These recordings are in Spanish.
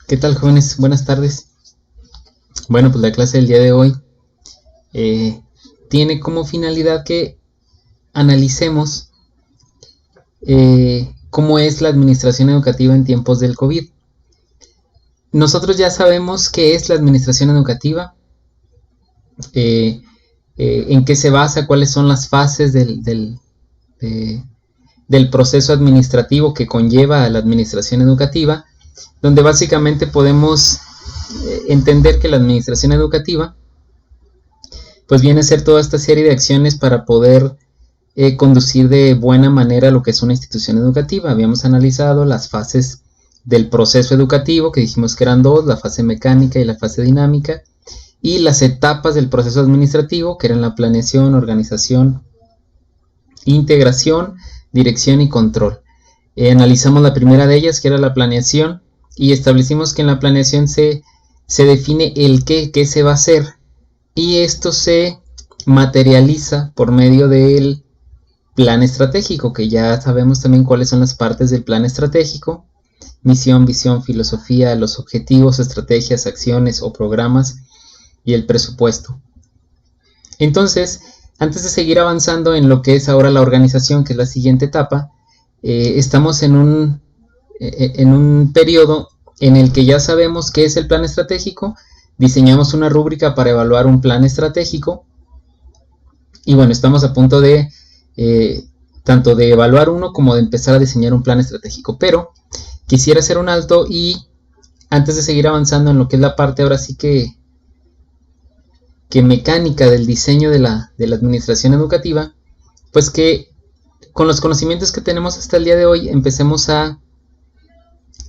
¿Qué tal, jóvenes? Buenas tardes. Bueno, pues la clase del día de hoy tiene como finalidad que analicemos cómo es la administración educativa en tiempos del COVID. Nosotros ya sabemos qué es la administración educativa, en qué se basa, cuáles son las fases del proceso administrativo que conlleva a la administración educativa, donde básicamente podemos entender que la administración educativa pues viene a ser toda esta serie de acciones para poder conducir de buena manera lo que es una institución educativa. Habíamos analizado las fases del proceso educativo, que dijimos que eran dos: la fase mecánica y la fase dinámica, y las etapas del proceso administrativo, que eran la planeación, organización, integración, dirección y control. Analizamos la primera de ellas, que era la planeación, y establecimos que en la planeación se define el qué se va a hacer, y esto se materializa por medio del plan estratégico, que ya sabemos también cuáles son las partes del plan estratégico: misión, visión, filosofía, los objetivos, estrategias, acciones o programas y el presupuesto. Entonces, antes de seguir avanzando en lo que es ahora la organización, que es la siguiente etapa, estamos en un periodo en el que ya sabemos qué es el plan estratégico, diseñamos una rúbrica para evaluar un plan estratégico, y bueno, estamos a punto de tanto de evaluar uno como de empezar a diseñar un plan estratégico. Pero quisiera hacer un alto, y antes de seguir avanzando en lo que es la parte ahora sí que mecánica del diseño de la administración educativa, pues que con los conocimientos que tenemos hasta el día de hoy empecemos a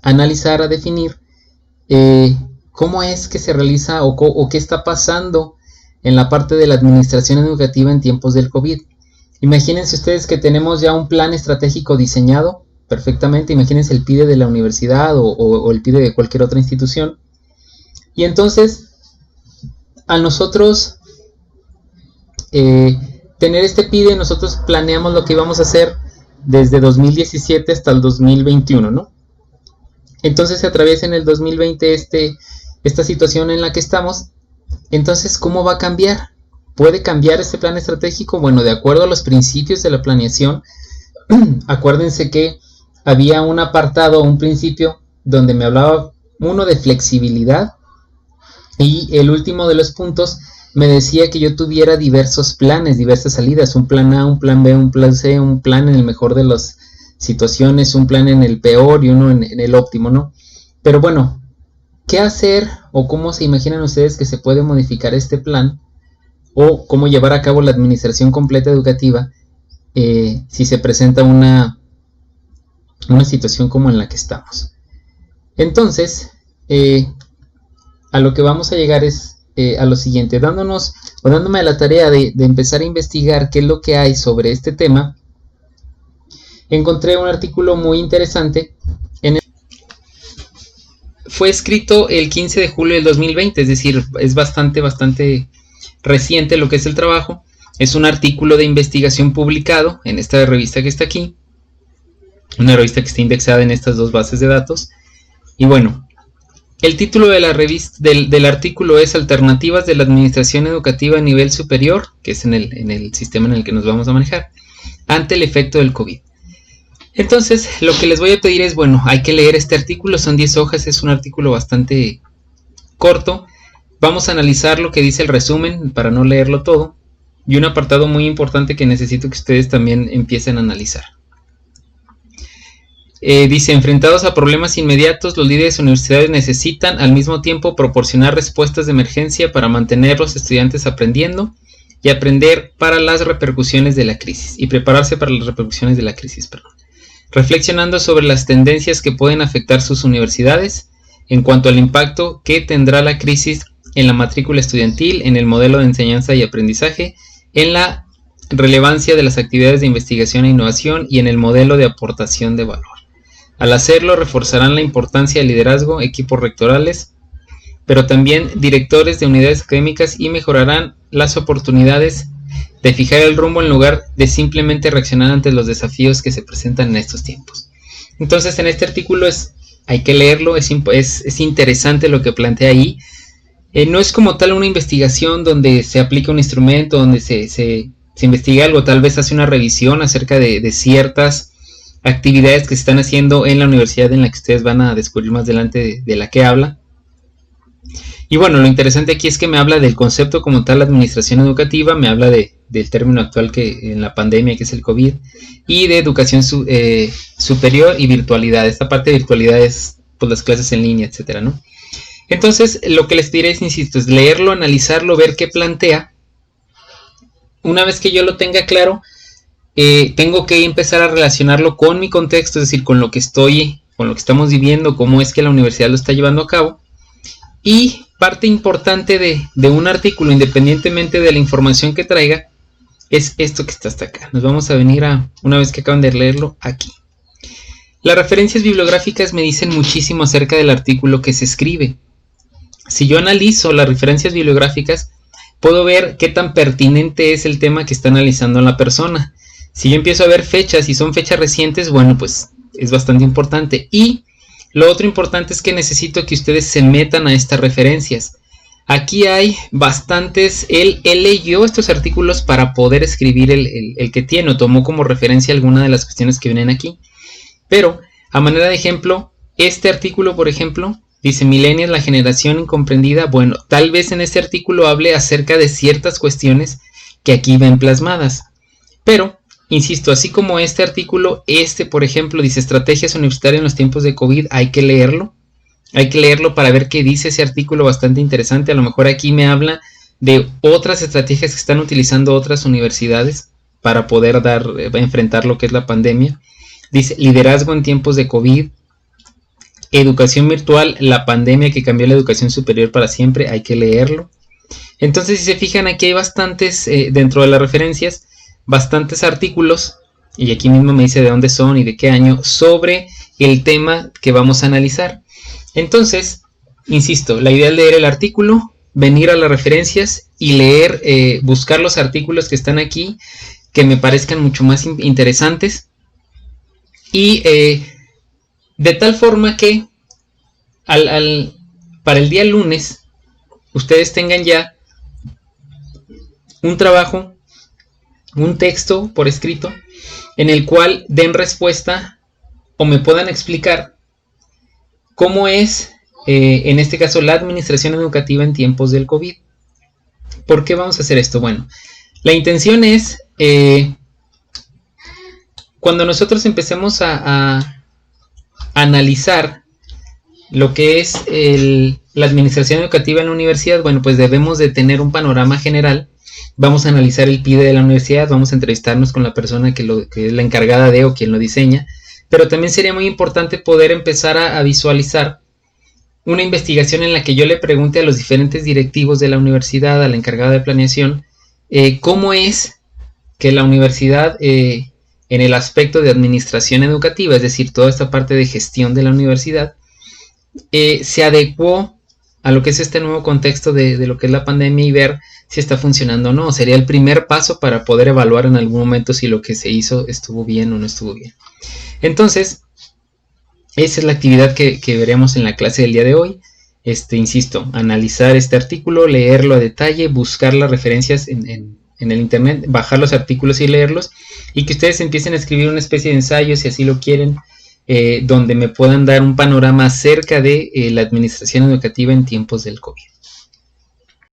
analizar, a definir cómo es que se realiza o qué está pasando en la parte de la administración educativa en tiempos del COVID. Imagínense ustedes que tenemos ya un plan estratégico diseñado perfectamente. Imagínense el PIDE de la universidad o el PIDE de cualquier otra institución. Y entonces, a nosotros tener este PIDE, nosotros planeamos lo que íbamos a hacer desde 2017 hasta el 2021, ¿no? Entonces se atraviesa en el 2020 esta situación en la que estamos. Entonces, ¿cómo va a cambiar? ¿Puede cambiar este plan estratégico? Bueno, de acuerdo a los principios de la planeación, acuérdense que había un apartado, un principio, donde me hablaba uno de flexibilidad, y el último de los puntos me decía que yo tuviera diversos planes, diversas salidas: un plan A, un plan B, un plan C, un plan en el mejor de las situaciones, un plan en el peor y uno en el óptimo, ¿no? Pero bueno, ¿qué hacer o cómo se imaginan ustedes que se puede modificar este plan, o cómo llevar a cabo la administración completa educativa si se presenta una situación como en la que estamos? Entonces, a lo que vamos a llegar es a lo siguiente: dándome a la tarea de empezar a investigar qué es lo que hay sobre este tema. Encontré un artículo muy interesante. Fue escrito el 15 de julio del 2020, es decir, es bastante reciente lo que es el trabajo. Es un artículo de investigación publicado en esta revista que está aquí, una revista que está indexada en estas dos bases de datos. Y bueno, el título de la revista, del artículo es Alternativas de la Administración Educativa a nivel superior, que es en el sistema en el que nos vamos a manejar, ante el efecto del COVID. Entonces, lo que les voy a pedir es, bueno, hay que leer este artículo, son 10 hojas, es un artículo bastante corto. Vamos a analizar lo que dice el resumen para no leerlo todo, y un apartado muy importante que necesito que ustedes también empiecen a analizar. Dice: enfrentados a problemas inmediatos, los líderes universitarios necesitan al mismo tiempo proporcionar respuestas de emergencia para mantener a los estudiantes aprendiendo y aprender para las repercusiones de la crisis, y prepararse para las repercusiones de la crisis, reflexionando sobre las tendencias que pueden afectar sus universidades en cuanto al impacto que tendrá la crisis en la matrícula estudiantil, en el modelo de enseñanza y aprendizaje, en la relevancia de las actividades de investigación e innovación y en el modelo de aportación de valor. Al hacerlo, reforzarán la importancia del liderazgo, equipos rectorales, pero también directores de unidades académicas, y mejorarán las oportunidades de fijar el rumbo en lugar de simplemente reaccionar ante los desafíos que se presentan en estos tiempos. Entonces, en este artículo es hay que leerlo, es interesante lo que plantea ahí. No es como tal una investigación donde se aplica un instrumento, donde se investiga algo, tal vez hace una revisión acerca de ciertas actividades que se están haciendo en la universidad en la que ustedes van a descubrir más adelante de la que habla. Y bueno, lo interesante aquí es que me habla del concepto como tal, administración educativa, me habla del término actual que en la pandemia, que es el COVID, y de educación superior y virtualidad. Esta parte de virtualidad es pues las clases en línea, etcétera, ¿no? Entonces, lo que les diré es, insisto, es leerlo, analizarlo, ver qué plantea. Una vez que yo lo tenga claro, tengo que empezar a relacionarlo con mi contexto, es decir, con lo que estamos viviendo, cómo es que la universidad lo está llevando a cabo. Y parte importante de un artículo, independientemente de la información que traiga, es esto que está hasta acá. Nos vamos a venir una vez que acaban de leerlo, aquí. Las referencias bibliográficas me dicen muchísimo acerca del artículo que se escribe. Si yo analizo las referencias bibliográficas, puedo ver qué tan pertinente es el tema que está analizando la persona. Si yo empiezo a ver fechas y son fechas recientes, bueno, pues es bastante importante. Y lo otro importante es que necesito que ustedes se metan a estas referencias. Aquí hay bastantes. Él leyó estos artículos para poder escribir el que tiene, o tomó como referencia alguna de las cuestiones que vienen aquí. Pero, a manera de ejemplo, este artículo, por ejemplo, dice Millennials, la generación incomprendida. Bueno, tal vez en este artículo hable acerca de ciertas cuestiones que aquí ven plasmadas. Pero, insisto, así como este artículo, por ejemplo, dice estrategias universitarias en los tiempos de COVID, hay que leerlo. Hay que leerlo para ver qué dice ese artículo, bastante interesante. A lo mejor aquí me habla de otras estrategias que están utilizando otras universidades para poder enfrentar lo que es la pandemia. Dice liderazgo en tiempos de COVID, educación virtual, la pandemia que cambió la educación superior para siempre, hay que leerlo. Entonces, si se fijan, aquí hay bastantes, dentro de las referencias, bastantes artículos, y aquí mismo me dice de dónde son y de qué año, sobre el tema que vamos a analizar. Entonces, insisto, la idea es leer el artículo, venir a las referencias y leer, buscar los artículos que están aquí, que me parezcan mucho más interesantes, y de tal forma que para el día lunes ustedes tengan ya un trabajo, un texto por escrito, en el cual den respuesta o me puedan explicar cómo es, en este caso, la administración educativa en tiempos del COVID. ¿Por qué vamos a hacer esto? Bueno, la intención es, cuando nosotros empecemos a analizar lo que es la administración educativa en la universidad, bueno, pues debemos de tener un panorama general. Vamos a analizar el PIDE de la universidad, vamos a entrevistarnos con la persona que es la encargada de o quien lo diseña, pero también sería muy importante poder empezar a visualizar una investigación en la que yo le pregunte a los diferentes directivos de la universidad, a la encargada de planeación, cómo es que la universidad, en el aspecto de administración educativa, es decir, toda esta parte de gestión de la universidad, se adecuó a lo que es este nuevo contexto de lo que es la pandemia y ver si está funcionando o no. Sería el primer paso para poder evaluar en algún momento si lo que se hizo estuvo bien o no estuvo bien. Entonces, esa es la actividad que veremos en la clase del día de hoy. Insisto, analizar este artículo, leerlo a detalle, buscar las referencias en el internet, bajar los artículos y leerlos, y que ustedes empiecen a escribir una especie de ensayo, si así lo quieren, donde me puedan dar un panorama acerca de la administración educativa en tiempos del COVID.